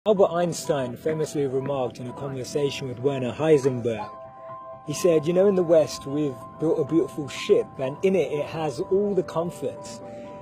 Albert Einstein famously remarked in a conversation with Werner Heisenberg, he said, you know, in the West we've built a beautiful ship and in it has all the comforts.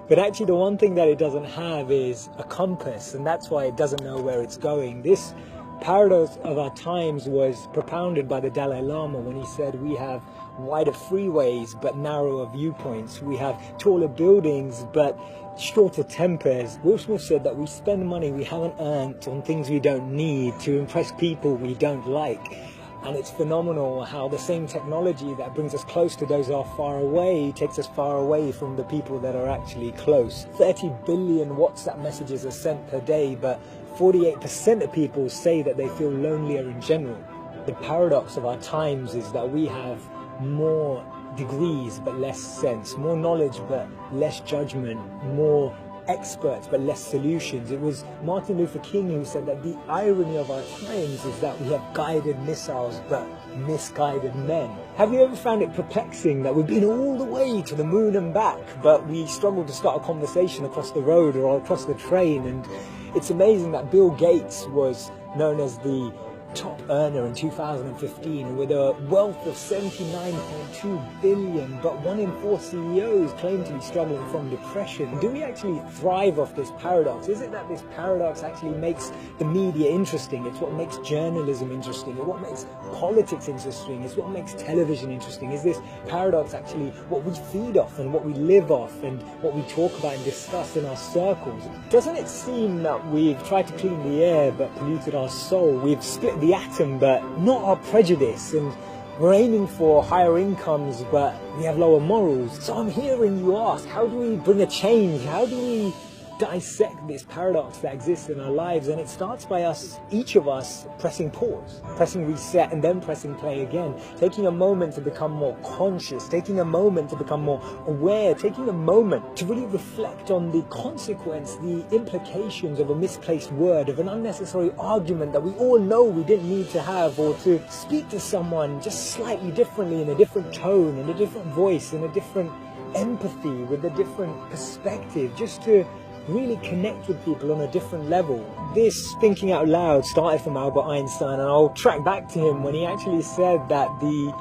But actually the one thing that it doesn't have is a compass, and that's why it doesn't know where it's going. This paradox of our times was propounded by the Dalai Lama when he said we have wider freeways but narrower viewpoints. We have taller buildings but shorter tempers. Will Smith said that we spend money we haven't earned on things we don't need to impress people we don't like. And it's phenomenal how the same technology that brings us close to those who are far away takes us far away from the people that are actually close. 30 billion WhatsApp messages are sent per day, but 48% of people say that they feel lonelier in general. The paradox of our times is that we have more degrees but less sense, more knowledge but less judgment, more experts but less solutions. It was Martin Luther King who said that the irony of our times is that we have guided missiles but misguided men. Have you ever found it perplexing that we've been all the way to the moon and back, but we struggle to start a conversation across the road or across the train? And it's amazing that Bill Gates was known as the top earner in 2015 with a wealth of 79.2 billion, but 1 in 4 CEOs claim to be struggling from depression. Do we actually thrive off this paradox? Is it that this paradox actually makes the media interesting? It's what makes journalism interesting. It's what makes politics interesting. It's what makes television interesting. Is this paradox actually what we feed off and what we live off and what we talk about and discuss in our circles? Doesn't it seem that we've tried to clean the air but polluted our soul? We've split the atom but not our prejudice, and we're aiming for higher incomes but we have lower morals. So I'm hearing you ask, how do we bring a change? How do we dissect this paradox that exists in our lives? And it starts by us, each of us, pressing pause, pressing reset, and then pressing play again, taking a moment to become more conscious, taking a moment to become more aware, taking a moment to really reflect on the consequence, the implications of a misplaced word, of an unnecessary argument that we all know we didn't need to have, or to speak to someone just slightly differently, in a different tone, in a different voice, in a different empathy, with a different perspective, just to really connect with people on a different level. This thinking out loud started from Albert Einstein, and I'll track back to him when he actually said that the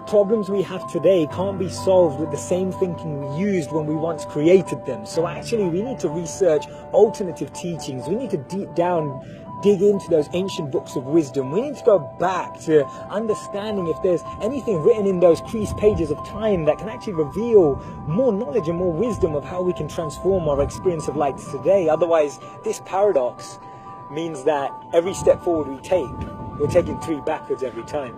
problems we have today can't be solved with the same thinking we used when we once created them. So actually we need to research alternative teachings. We need to deep down dig into those ancient books of wisdom. We need to go back to understanding if there's anything written in those creased pages of time that can actually reveal more knowledge and more wisdom of how we can transform our experience of life today. Otherwise, this paradox means that every step forward we take, we're taking 3 backwards every time.